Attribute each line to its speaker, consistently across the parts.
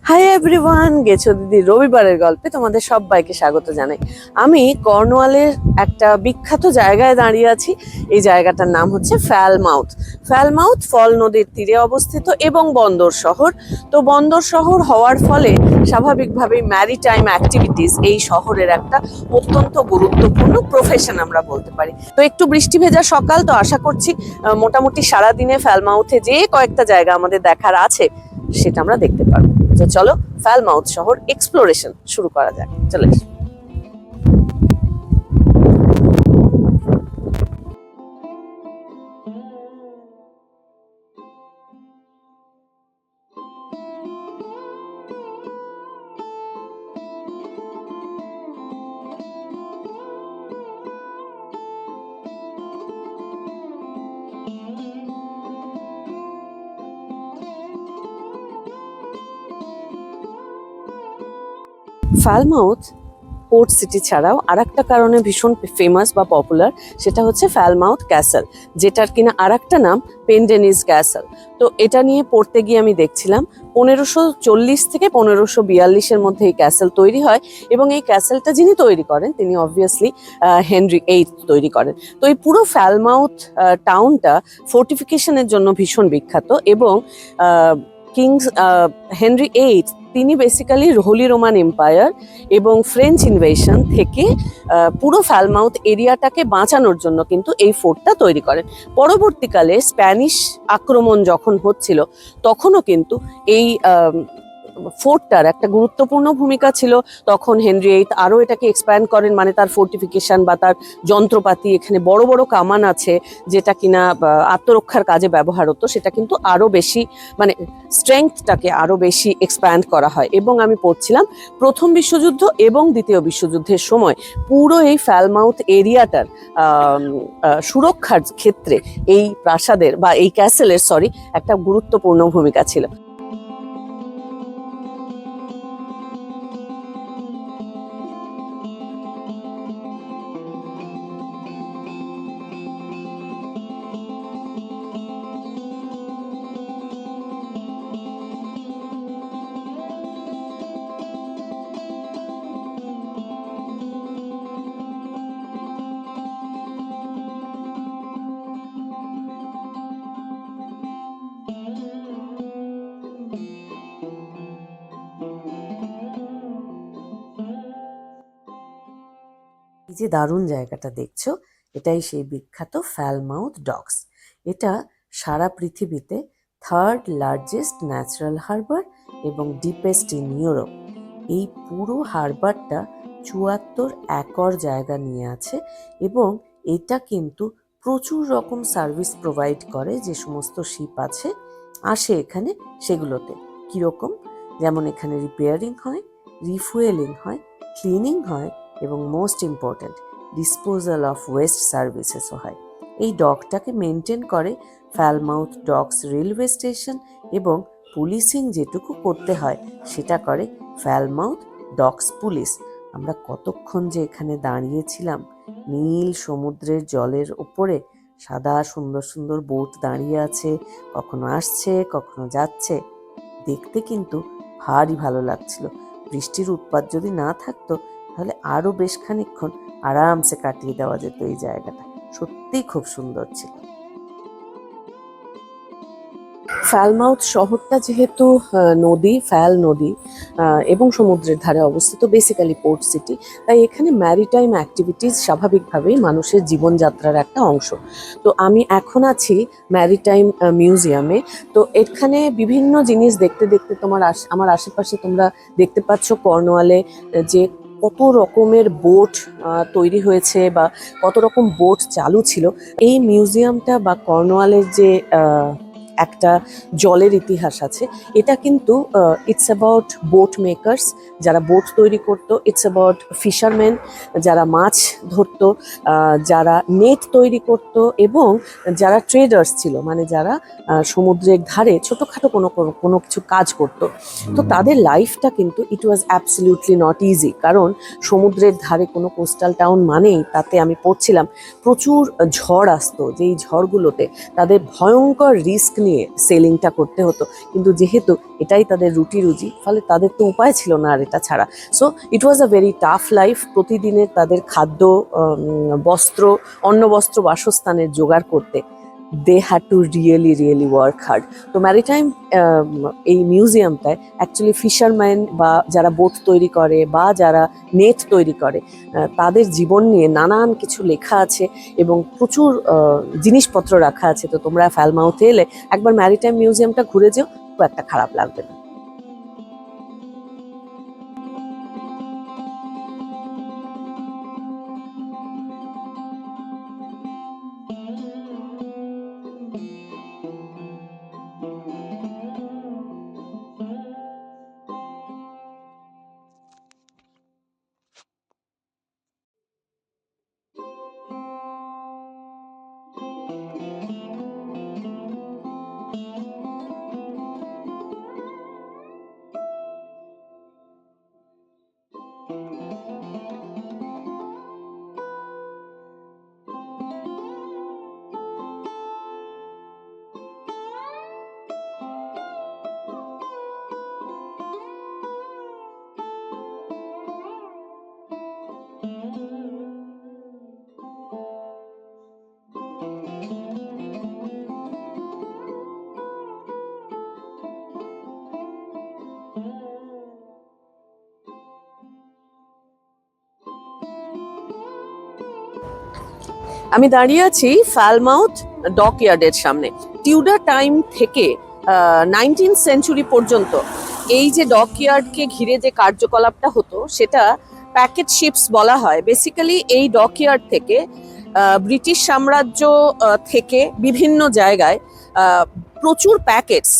Speaker 1: Hi everyone, গেছো দিদি রবিবারের গল্পে তোমাদের সবাইকে স্বাগত জানাই। আমি কর্নওয়ালের একটা বিখ্যাত জায়গায় দাঁড়িয়ে আছি। এই জায়গাটার নাম হচ্ছে ফ্যালমাউথ। ফ্যালমাউথ ফল নদীর তীরে অবস্থিত এবং বন্দর শহর। তো বন্দর শহর হওয়ার ফলে স্বাভাবিকভাবেই ম্যারিটাইম অ্যাক্টিভিটিস এই শহরের একটা অত্যন্ত গুরুত্বপূর্ণ প্রফেশন আমরা বলতে পারি। তো একটু বৃষ্টি ভেজা সকাল, তো আশা করছি মোটামুটি সারাদিনে ফ্যালমাউথে যে কয়েকটা জায়গা আমাদের দেখার আছে সেটা আমরা দেখতে পারবো। তো চলো ফ্যালমাউথ শহর এক্সপ্লোরেশন শুরু করা যাক। চলে এসো। ফ্যালমাউথ পোর্ট সিটি ছাড়াও আর একটা কারণে ভীষণ ফেমাস বা পপুলার, সেটা হচ্ছে ফ্যালমাউথ ক্যাসেল, যেটার কিনা আর একটা নাম পেনডেনিস ক্যাসেল। তো এটা নিয়ে পড়তে গিয়ে আমি দেখছিলাম 1540 থেকে 1542-এর মধ্যে এই ক্যাসেল তৈরি হয়, এবং এই ক্যাসেলটা যিনি তৈরি করেন তিনি অবভিয়াসলি হেনরি এইট তৈরি করেন। তো এই পুরো ফ্যালমাউথ টাউনটা ফোর্টিফিকেশনের জন্য ভীষণ বিখ্যাত, এবং কিংস হেনরি এইট তিনি বেসিক্যালি হোলি রোমান এম্পায়ার এবং ফ্রেঞ্চ ইনভেশন থেকে পুরো ফ্যালমাউথ এরিয়াটাকে বাঁচানোর জন্য কিন্তু এই ফোর্টটা তৈরি করেন। পরবর্তীকালে স্প্যানিশ আক্রমণ যখন হচ্ছিল তখনও কিন্তু এই ফোর্টটার একটা গুরুত্বপূর্ণ ভূমিকা ছিল। তখন হেনরি এইট আরও এটাকে এক্সপ্যান্ড করেন, মানে তার ফোর্টিফিকেশন বা তার যন্ত্রপাতি, এখানে বড় বড় কামান আছে যেটা কিনা আত্মরক্ষার কাজে ব্যবহার হতো, সেটা কিন্তু আরও বেশি, মানে স্ট্রেংথটাকে আরও বেশি এক্সপ্যান্ড করা হয়। এবং আমি পড়ছিলাম প্রথম বিশ্বযুদ্ধ এবং দ্বিতীয় বিশ্বযুদ্ধের সময় পুরো এই ফ্যালমাউথ এরিয়াটার সুরক্ষার ক্ষেত্রে এই প্রাসাদের বা এই ক্যাসেলের একটা গুরুত্বপূর্ণ ভূমিকা ছিল। এই যে দারুণ জায়গাটা দেখছো, এটাই সেই বিখ্যাত ফ্যালমাউথ ডকস। এটা সারা পৃথিবীতে থার্ড লার্জেস্ট ন্যাচারাল হারবার এবং ডিপেস্ট ইন ইউরোপ। এই পুরো হারবারটা 74 একর জায়গা নিয়ে আছে, এবং এটা কিন্তু প্রচুর রকম সার্ভিস প্রোভাইড করে। যে সমস্ত শিপ আসে এখানে, সেগুলোতে কীরকম, যেমন এখানে রিপেয়ারিং হয়, রিফুয়েলিং হয়, ক্লিনিং হয়, এবং most important disposal of waste সার্ভিসেসও হয়। এই ডকটাকে মেনটেন করে ফ্যালমাউথ ডকস রেলওয়ে স্টেশন, এবং পুলিশিং যেটুকু করতে হয় সেটা করে ফ্যালমাউথ ডকস পুলিশ। আমরা কতক্ষণ যে এখানে দাঁড়িয়েছিলাম, নীল সমুদ্রের জলের ওপরে সাদা সুন্দর সুন্দর বোট দাঁড়িয়ে আছে, কখনো আসছে কখনো যাচ্ছে, দেখতে কিন্তু ভারী ভালো লাগছিল। বৃষ্টির উৎপাত যদি না থাকতো তাহলে আরো বেশ খানিকক্ষণ আরামসে কাটিয়ে দেওয়া যেত। এই জায়গাটা সত্যিই খুব সুন্দর ছিল। ফ্যালমাউথ শহরটা যেহেতু ফ্যাল নদী এবং সমুদ্রের ধারে অবস্থিত, বেসিক্যালি পোর্ট সিটি, তাই এখানে ম্যারিটাইম অ্যাক্টিভিটিস স্বাভাবিকভাবেই মানুষের জীবনযাত্রার একটা অংশ। তো আমি এখন আছি ম্যারিটাইম মিউজিয়ামে। তো এখানে বিভিন্ন জিনিস দেখতে দেখতে আমার আশেপাশে তোমরা দেখতে পাচ্ছ কর্নওয়ালে যে কত রকমের বোট তৈরি হয়েছে বা কত রকম বোট চালু ছিল। এই মিউজিয়ামটা বা কর্নওয়ালের যে একটা জলের ইতিহাস আছে, এটা কিন্তু ইটস অ্যাবাউট বোট মেকার্স, যারা বোট তৈরি করতো, ইটস অ্যাবাউট ফিশারম্যান, যারা মাছ ধরতো, যারা নেট তৈরি করতো, এবং যারা ট্রেডার্স ছিল, মানে যারা সমুদ্রের ধারে ছোটোখাটো কোনো কিছু কাজ করতো। তো তাদের লাইফটা কিন্তু ইট ওয়াজ অ্যাবসলিউটলি নট ইজি, কারণ সমুদ্রের ধারে কোনো কোস্টাল টাউন মানেই, তাতে আমি পড়ছিলাম প্রচুর ঝড় আসতো, যেই ঝড়গুলোতে তাদের ভয়ঙ্কর রিস্ক নিয়ে সেলিংটা করতে হতো, কিন্তু যেহেতু এটাই তাদের রুটি রুজি, ফলে তাদের তো উপায় ছিল না আর এটা ছাড়া। So it was a very tough life. প্রতিদিনের তাদের খাদ্য, বস্ত্র, অন্ন বস্ত্র বাসস্থানের জোগাড় করতে they had to really really work hard. তো ম্যারিটাইম এই মিউজিয়ামটায় অ্যাকচুয়ালি ফিশারম্যান বা যারা বোট তৈরি করে বা যারা নেট তৈরি করে তাদের জীবন নিয়ে নানান কিছু লেখা আছে এবং প্রচুর জিনিসপত্র রাখা আছে। তো তোমরা ফ্যালমাউথে এলে একবার ম্যারিটাইম মিউজিয়ামটা ঘুরে যেও, খুব একটা খারাপ লাগবে না। আমি দাঁড়িয়ে আছি ফ্যালমাউথ ডকইয়ার্ডের সামনে। টিউডার টাইম থেকে 19th সেঞ্চুরি পর্যন্ত এই যে ডকইয়ার্ডকে ঘিরে যে কার্যকলাপটা হতো সেটা প্যাকেট শিপস বলা হয়। বেসিক্যালি এই ডকইয়ার্ড থেকে ব্রিটিশ সাম্রাজ্য থেকে বিভিন্ন জায়গায় প্রচুর প্যাকেটস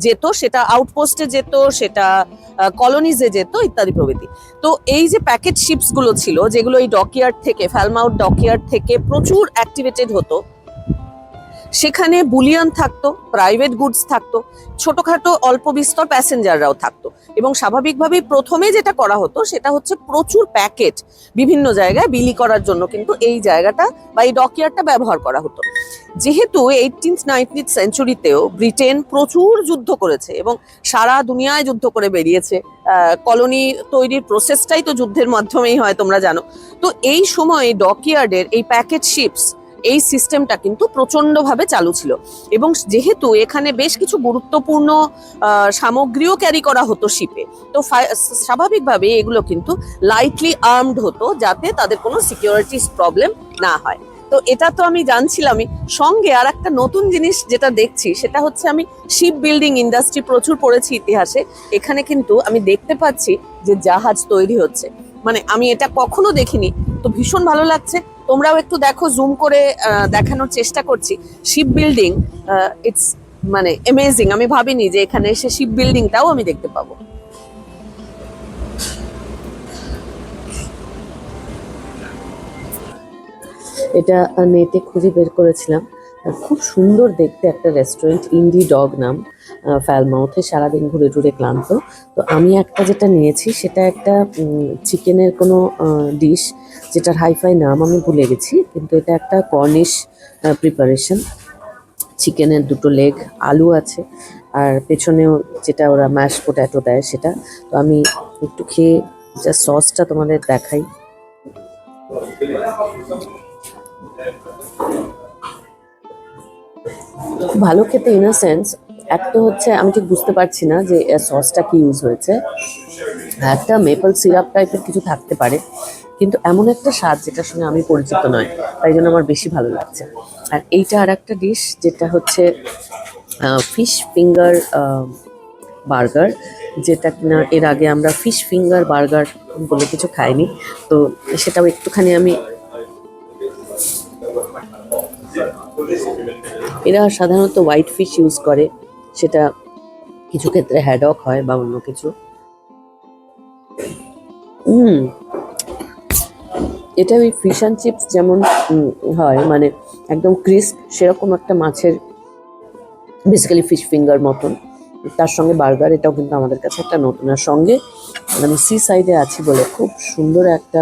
Speaker 1: যেত, সেটা আউটপোস্টে যেত, সেটা কলোনিজে যেত, ইত্যাদি প্রভৃতি। তো এই যে প্যাকেট শিপস গুলো ছিল, যেগুলো এই ডকইয়ার্ড থেকে, ফ্যালমাউথ ডকইয়ার্ড থেকে প্রচুর অ্যাক্টিভেটেড হতো, সেখানে বুলিয়ান থাকতো, প্রাইভেট গুডস থাকতো, ছোটখাটো অল্প বিস্তর প্যাসেঞ্জাররাও থাকতো। এবং স্বাভাবিকভাবেই প্রথমে যেটা করা হতো সেটা হচ্ছে প্রচুর প্যাকেট বিভিন্ন জায়গায় বিলি করার জন্য কিন্তু এই জায়গাটা বা এই ডকইয়ার্ডটা ব্যবহার করা হতো। যেহেতু 18th-19th সেঞ্চুরিতেও ব্রিটেন প্রচুর যুদ্ধ করেছে এবং সারা দুনিয়ায় যুদ্ধ করে বেরিয়েছে, কলোনি তৈরির প্রসেসটাই তো যুদ্ধের মাধ্যমেই হয়, তোমরা জানো। তো এই সময় ডকইয়ার্ডের এই প্যাকেট শিপস, এই সিস্টেমটা কিন্তু প্রচন্ডভাবে চালু ছিল। এবং যেহেতু এখানে বেশ কিছু গুরুত্বপূর্ণ সামগ্রীও ক্যারি করা হতো শিপে, তো স্বাভাবিকভাবে এগুলো কিন্তু লাইটলি আর্মড হতো যাতে তাদের কোনো সিকিউরিটিস প্রবলেম না হয়। তো এটা তো আমি জানছিলামই। সঙ্গে আর একটা নতুন জিনিস যেটা দেখছি সেটা হচ্ছে, আমি শিপ বিল্ডিং ইন্ডাস্ট্রি প্রচুর পড়েছি ইতিহাসে, এখানে কিন্তু আমি দেখতে পাচ্ছি যে জাহাজ তৈরি হচ্ছে। মানে আমি এটা কখনো দেখিনি, তো ভীষণ ভালো লাগছে। তোমরাও একটু দেখো, জুম করে দেখানোর চেষ্টা করছি। শিপ বিল্ডিং, ইটস মানে অ্যামেজিং। আমি ভাবিনি যে এখানে এসে শিপ বিল্ডিংটাও আমি দেখতে পাবো। এটা নেটে খুঁজে বের করেছিলাম, খুব সুন্দর দেখতে একটা রেস্টুরেন্ট, ইন্ডি ডগ নাম, ফ্যালমাউথে। সারাদিন ঘুরে ঘুরে ক্লান্ত, তো আমি একটা যেটা নিয়েছি সেটা একটা চিকেনের কোনো ডিশ, যেটার হাইফাই নাম আমি ভুলে গেছি, কিন্তু এটা একটা কর্নিশ প্রিপারেশন। চিকেনের দুটো লেগ, আলু আছে, আর পেছনেও যেটা ওরা ম্যাশ পোট্যাটো দেয় সেটা। তো আমি একটু খেয়ে যা সসটা তোমাদের দেখাই। খুব ভালো খেতে, ইন আ সেন্স। এক তো হচ্ছে আমি ঠিক বুঝতে পারছি না যে সসটা কি ইউজ হয়েছে, একটা মেপল সিরাপ টাইপের কিছু থাকতে পারে, কিন্তু এমন একটা স্বাদ যেটার সঙ্গে আমি পরিচিত নয়, তাই জন্য আমার বেশি ভালো লাগছে। আর এইটা আর একটা ডিশ যেটা হচ্ছে ফিশ ফিঙ্গার বার্গার, যেটা কিনা এর আগে আমরা ফিশ ফিঙ্গার বার্গার বলে কিছু খাইনি। তো সেটাও একটুখানি আমি, এরা সাধারণত হোয়াইট ফিশ ইউজ করে, সেটা কিছু ক্ষেত্রে হ্যাডক হয় বা অন্য কিছু। এটা ওই ফিশ অ্যান্ড চিপস যেমন হয়, মানে একদম ক্রিস্প, সেরকম একটা মাছের বেসিক্যালি ফিশ ফিঙ্গার মতন, তার সঙ্গে বার্গার। এটাও কিন্তু আমাদের কাছে একটা নতুন। আর সঙ্গে মানে সি সাইডে আছি বলে খুব সুন্দর একটা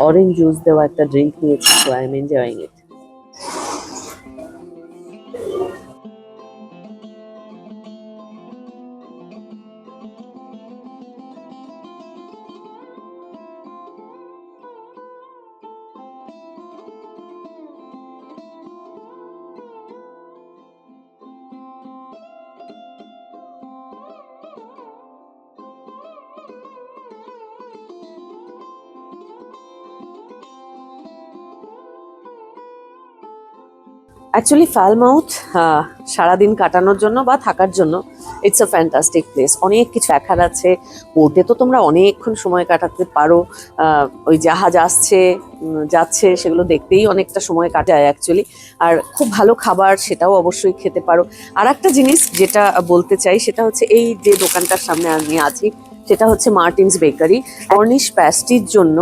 Speaker 1: অরেঞ্জ জুস দেওয়া একটা ড্রিঙ্ক নিয়েছি, so I am enjoying it. Actually Falmouth সারাদিন কাটানোর জন্য বা থাকার জন্য ইটস আ ফ্যান্টাস্টিক প্লেস। অনেক কিছু দেখার আছে। পোর্টে তো তোমরা অনেকক্ষণ সময় কাটাতে পারো। ওই জাহাজ আসছে যাচ্ছে সেগুলো দেখতেই অনেকটা সময় কাটায় অ্যাকচুয়ালি। আর খুব ভালো খাবার, সেটাও অবশ্যই খেতে পারো। আর একটা জিনিস যেটা বলতে চাই সেটা হচ্ছে এই যে দোকানটার সামনে আমি আছি সেটা হচ্ছে মার্টিনস বেকারি। কর্নিশ প্যাস্ট্রির জন্য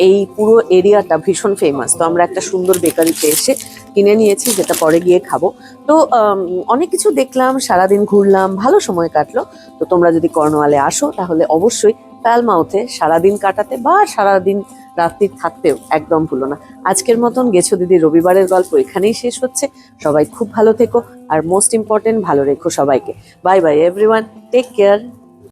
Speaker 1: এই পুরো এরিয়াটা ভীষণ ফেমাস। তো আমরা একটা সুন্দর বেকারিতে এসে কিনে নিয়েছি, যেটা পরে গিয়ে খাবো। তো অনেক কিছু দেখলাম, সারাদিন ঘুরলাম, ভালো সময় কাটলো। তো তোমরা যদি কর্নওয়ালে আসো তাহলে অবশ্যই ফ্যালমাউথে সারাদিন কাটাতে বা সারাদিন রাত্রি থাকতেও একদম ভুলো না। আজকের মতন গেছো দিদি রবিবারের গল্প এখানেই শেষ হচ্ছে। সবাই খুব ভালো থেকো, আর মোস্ট ইম্পর্টেন্ট ভালো রেখো সবাইকে। Bye bye everyone, take care.